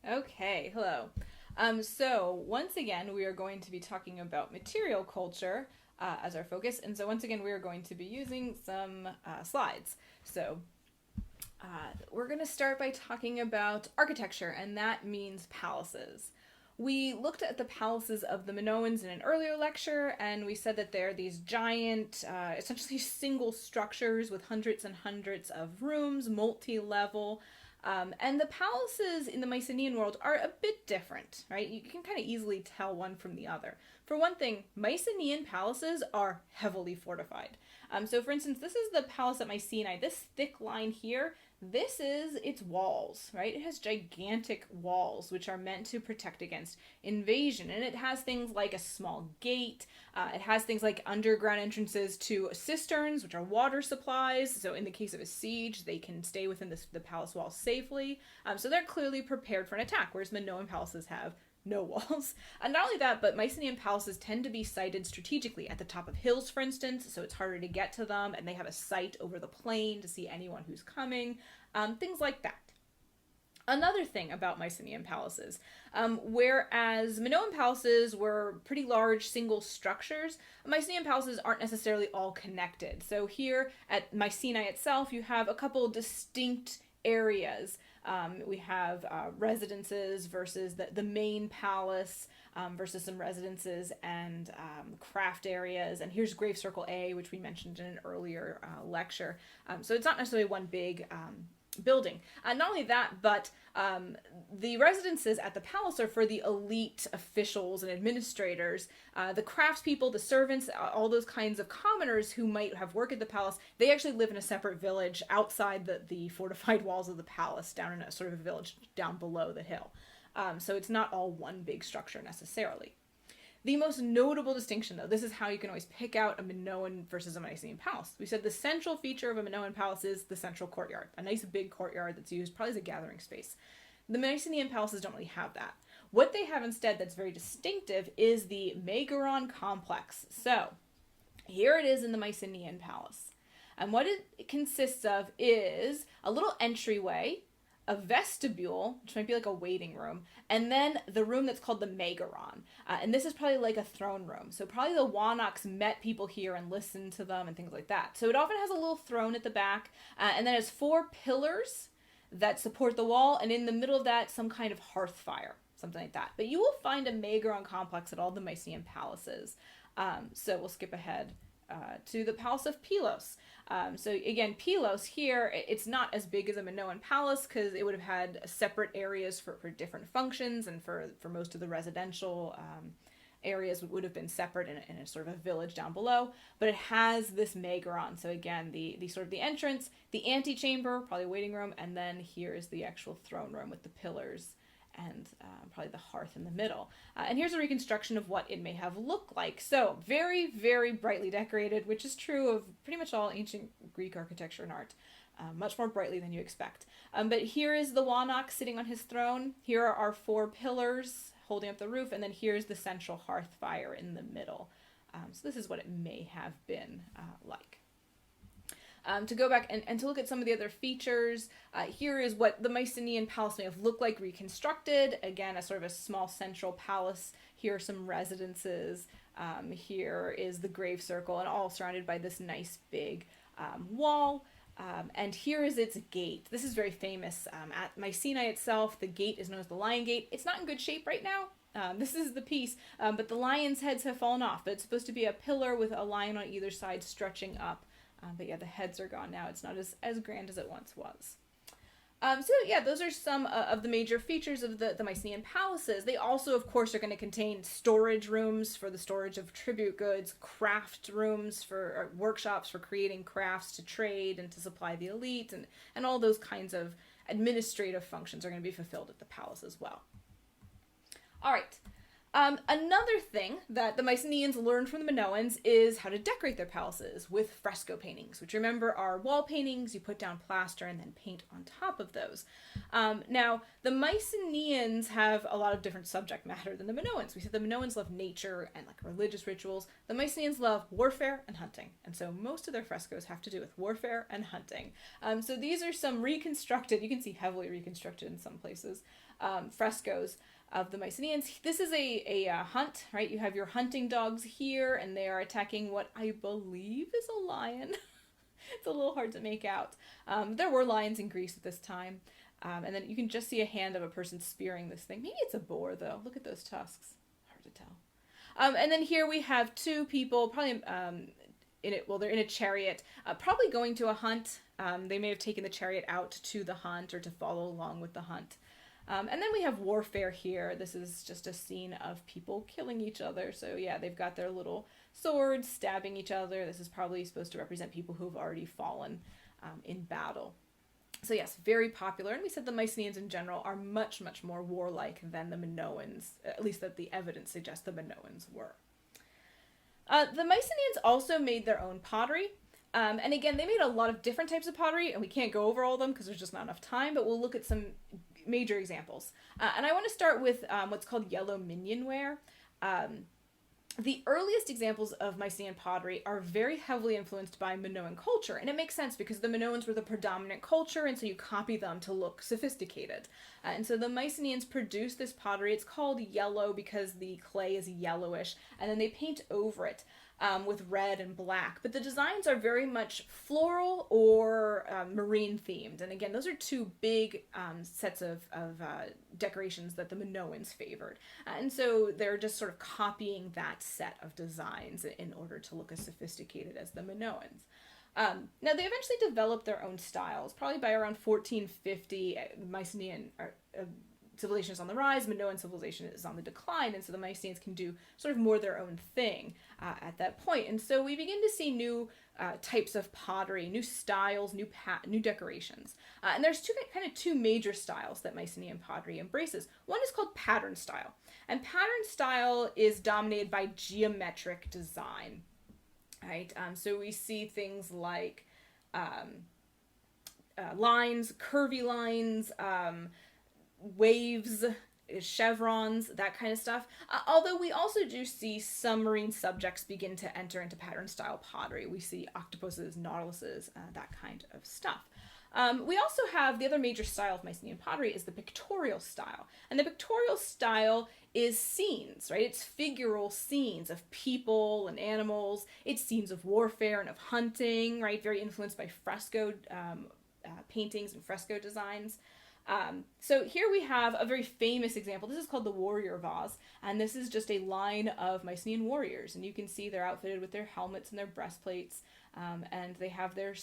Okay, hello. So once again, we are going to be talking about material culture as our focus, and so once again, we are going to be using some slides. So we're going to start by talking about architecture, and that means palaces. We looked at the palaces of the Minoans in an earlier lecture, and we said that they're these giant, essentially single structures with hundreds and hundreds of rooms, multi level. And the palaces in the Mycenaean world are a bit different, right? You can kind of easily tell one from the other. For one thing, Mycenaean palaces are heavily fortified. So, for instance, this is the palace at Mycenae. This thick line here, this is its walls, right? It has gigantic walls which are meant to protect against invasion. And it has things like a small gate. It has things like underground entrances to cisterns, which are water supplies. So in the case of a siege, they can stay within the palace walls safely. So they're clearly prepared for an attack, whereas Minoan palaces have no walls. And not only that, but Mycenaean palaces tend to be sited strategically at the top of hills, for instance, so it's harder to get to them, and they have a sight over the plain to see anyone who's coming, things like that. Another thing about Mycenaean palaces, whereas Minoan palaces were pretty large single structures, Mycenaean palaces aren't necessarily all connected. So here at Mycenae itself, you have a couple distinct areas. We have residences versus the main palace versus some residences and craft areas. And here's Grave Circle A, which we mentioned in an earlier lecture. So it's not necessarily one big building. Not only that, but the residences at the palace are for the elite officials and administrators. The craftspeople, the servants, all those kinds of commoners who might have work at the palace, they actually live in a separate village outside the fortified walls of the palace, down in a sort of a village down below the hill. So it's not all one big structure necessarily. The most notable distinction, though, this is how you can always pick out a Minoan versus a Mycenaean palace. We said the central feature of a Minoan palace is the central courtyard, a nice big courtyard that's used probably as a gathering space. The Mycenaean palaces don't really have that. What they have instead that's very distinctive is the Megaron complex. So, here it is in the Mycenaean palace. And what it consists of is a little entryway, a vestibule, which might be like a waiting room, and then the room that's called the Megaron. And this is probably like a throne room. So probably the Wanocks met people here and listened to them and things like that. So it often has a little throne at the back, and then it has 4 pillars that support the wall, and in the middle of that, some kind of hearth fire, something like that. But you will find a Megaron complex at all the Mycenaean palaces. So we'll skip ahead to the Palace of Pilos. So again, Pilos here, it's not as big as a Minoan palace because it would have had separate areas for different functions, and for most of the residential areas would have been separate in a sort of a village down below. But it has this Megaron. So again, the sort of the entrance, the antechamber, probably a waiting room, and then here is the actual throne room with the pillars and probably the hearth in the middle. And here's a reconstruction of what it may have looked like. So very, very brightly decorated, which is true of pretty much all ancient Greek architecture and art. Much more brightly than you expect. But here is the Wanok sitting on his throne. Here are our 4 pillars holding up the roof, and then here's the central hearth fire in the middle. So this is what it may have been like. To go back and to look at some of the other features, here is what the Mycenaean palace may have looked like reconstructed. Again, a sort of a small central palace. Here are some residences. Here is the grave circle, and all surrounded by this nice big wall. And here is its gate. This is very famous. At Mycenae itself, the gate is known as the Lion Gate. It's not in good shape right now. This is the piece, but the lions' heads have fallen off. But it's supposed to be a pillar with a lion on either side stretching up. But yeah, the heads are gone now. It's not as grand as it once was. So yeah, those are some of the major features of the Mycenaean palaces. They also, of course, are going to contain storage rooms for the storage of tribute goods, craft rooms for workshops for creating crafts to trade and to supply the elite, and all those kinds of administrative functions are going to be fulfilled at the palace as well. All right. Another thing that the Mycenaeans learned from the Minoans is how to decorate their palaces with fresco paintings, which remember are wall paintings. You put down plaster and then paint on top of those. Now, the Mycenaeans have a lot of different subject matter than the Minoans. We said the Minoans love nature and like religious rituals. The Mycenaeans love warfare and hunting. And so most of their frescoes have to do with warfare and hunting. So these are some reconstructed, you can see heavily reconstructed in some places, frescoes of the Mycenaeans. This is a hunt, right? You have your hunting dogs here, and they are attacking what I believe is a lion. It's a little hard to make out. There were lions in Greece at this time. And then you can just see a hand of a person spearing this thing. Maybe it's a boar, though. Look at those tusks. Hard to tell. And then here we have two people, probably they're in a chariot, probably going to a hunt. They may have taken the chariot out to the hunt or to follow along with the hunt. And then we have warfare here. This is just a scene of people killing each other. So yeah, they've got their little swords stabbing each other. This is probably supposed to represent people who have already fallen in battle. So yes, very popular. And we said the Mycenaeans in general are much, much more warlike than the Minoans, at least that the evidence suggests the Minoans were. The Mycenaeans also made their own pottery. And again, they made a lot of different types of pottery, and we can't go over all of them because there's just not enough time, but we'll look at some major examples. And I want to start with what's called yellow minionware. The earliest examples of Mycenaean pottery are very heavily influenced by Minoan culture, and it makes sense because the Minoans were the predominant culture, and so you copy them to look sophisticated. And so the Mycenaeans produced this pottery. It's called yellow because the clay is yellowish, and then they paint over it with red and black. But the designs are very much floral or marine themed. And again, those are two big sets of decorations that the Minoans favored. And so they're just sort of copying that set of designs in order to look as sophisticated as the Minoans. Now, they eventually developed their own styles. Probably by around 1450, Mycenaean civilization is on the rise, Minoan civilization is on the decline, and so the Mycenaeans can do sort of more their own thing at that point. And so we begin to see new types of pottery, new styles, new decorations. And there's two major styles that Mycenaean pottery embraces. One is called pattern style, and pattern style is dominated by geometric design. Right, so we see things like lines, curvy lines, waves, chevrons, that kind of stuff. Although we also do see some marine subjects begin to enter into pattern style pottery. We see octopuses, nautiluses, that kind of stuff. We also have the other major style of Mycenaean pottery is the pictorial style. And the pictorial style is scenes, right? It's figural scenes of people and animals. It's scenes of warfare and of hunting, right? Very influenced by fresco paintings and fresco designs. So here we have a very famous example. This is called the warrior vase, and this is just a line of Mycenaean warriors, and you can see they're outfitted with their helmets and their breastplates, and they have their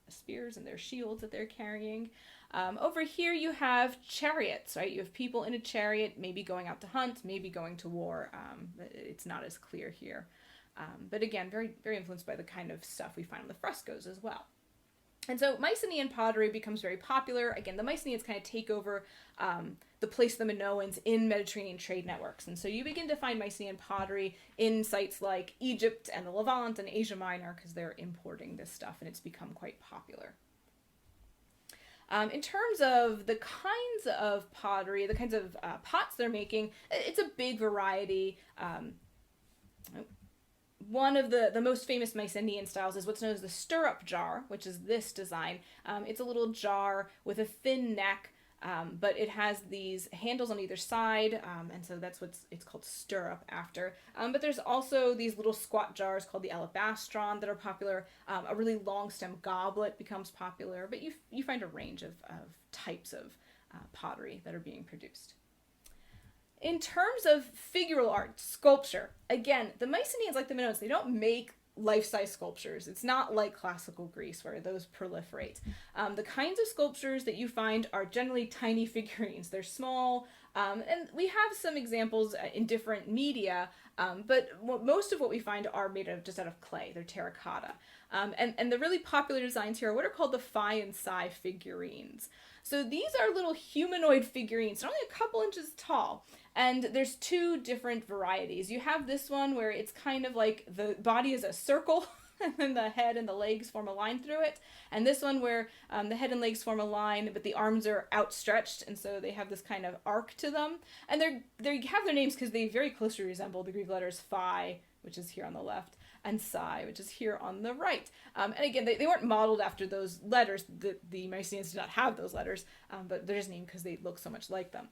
spears and their shields that they're carrying. Over here you have chariots, right? You have people in a chariot, maybe going out to hunt, maybe going to war. It's not as clear here. But again, very, very influenced by the kind of stuff we find on the frescoes as well. And so Mycenaean pottery becomes very popular. Again, the Mycenaeans kind of take over the place of the Minoans in Mediterranean trade networks. And so you begin to find Mycenaean pottery in sites like Egypt and the Levant and Asia Minor because they're importing this stuff, and it's become quite popular. In terms of the kinds of pottery, the kinds of pots they're making, it's a big variety. One of the most famous Mycenaean styles is what's known as the Stirrup Jar, which is this design. It's a little jar with a thin neck, but it has these handles on either side, and so that's it's called stirrup after. But there's also these little squat jars called the alabastron that are popular. A really long stem goblet becomes popular, but you find a range of types of pottery that are being produced. In terms of figural art, sculpture, again, the Mycenaeans, like the Minoans, they don't make life-size sculptures. It's not like classical Greece where those proliferate. The kinds of sculptures that you find are generally tiny figurines. They're small, and we have some examples in different media, but most of what we find are made just out of clay. They're terracotta. And the really popular designs here are what are called the Phi and Psi figurines. So these are little humanoid figurines, they're only a couple inches tall. And there's two different varieties. You have this one where it's kind of like the body is a circle and then the head and the legs form a line through it. And this one where the head and legs form a line, but the arms are outstretched, and so they have this kind of arc to them. And they have their names because they very closely resemble the Greek letters phi, which is here on the left, and psi, which is here on the right. And again, they weren't modeled after those letters. The Mycenaeans did not have those letters, but they're just named because they look so much like them.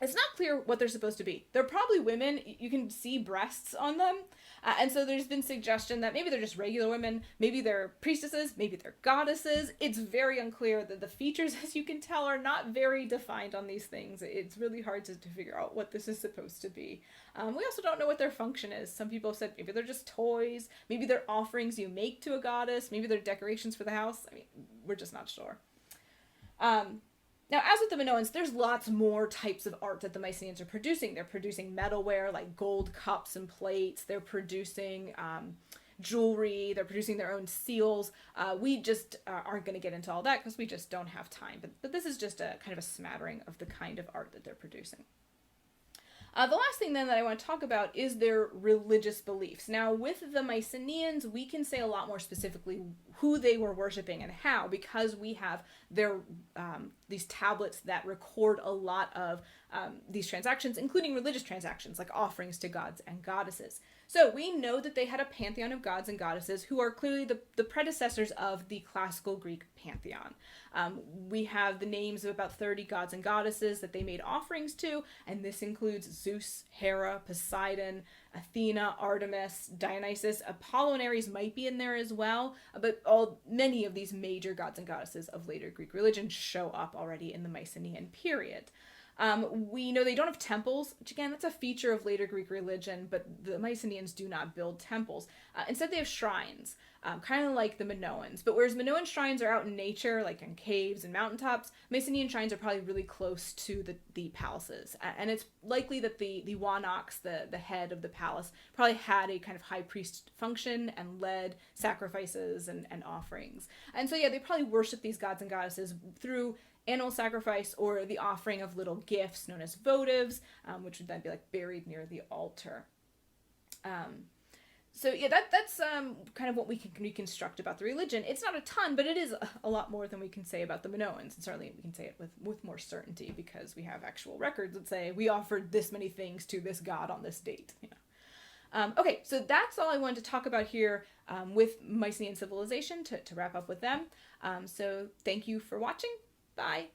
It's not clear what they're supposed to be. They're probably women. You can see breasts on them. And so there's been suggestion that maybe they're just regular women, maybe they're priestesses, maybe they're goddesses. It's very unclear. That the features, as you can tell, are not very defined on these things. It's really hard to figure out what this is supposed to be. We also don't know what their function is. Some people have said maybe they're just toys, maybe they're offerings you make to a goddess, maybe they're decorations for the house. I mean, we're just not sure. Now, as with the Minoans, there's lots more types of art that the Mycenaeans are producing. They're producing metalware like gold cups and plates. They're producing jewelry. They're producing their own seals. We just aren't going to get into all that because we just don't have time. But this is just a kind of a smattering of the kind of art that they're producing. The last thing then that I want to talk about is their religious beliefs. Now, with the Mycenaeans, we can say a lot more specifically who they were worshiping and how, because we have their these tablets that record a lot of these transactions, including religious transactions like offerings to gods and goddesses. So we know that they had a pantheon of gods and goddesses who are clearly the predecessors of the classical Greek pantheon. We have the names of about 30 gods and goddesses that they made offerings to, and this includes Zeus, Hera, Poseidon, Athena, Artemis, Dionysus. Apollo and Ares might be in there as well, but many of these major gods and goddesses of later Greek religion show up already in the Mycenaean period. We know they don't have temples, which again, that's a feature of later Greek religion, but the Mycenaeans do not build temples. Instead, they have shrines, kind of like the Minoans. But whereas Minoan shrines are out in nature, like in caves and mountaintops, Mycenaean shrines are probably really close to the palaces. And it's likely that the Wanox, the head of the palace, probably had a kind of high priest function and led sacrifices and offerings. And so, yeah, they probably worship these gods and goddesses through animal sacrifice or the offering of little gifts known as votives, which would then be like buried near the altar. So yeah, that's kind of what we can reconstruct about the religion. It's not a ton, but it is a lot more than we can say about the Minoans, and certainly we can say it with more certainty because we have actual records that say we offered this many things to this god on this date. Okay, so that's all I wanted to talk about here with Mycenaean civilization to wrap up with them. So thank you for watching. Bye.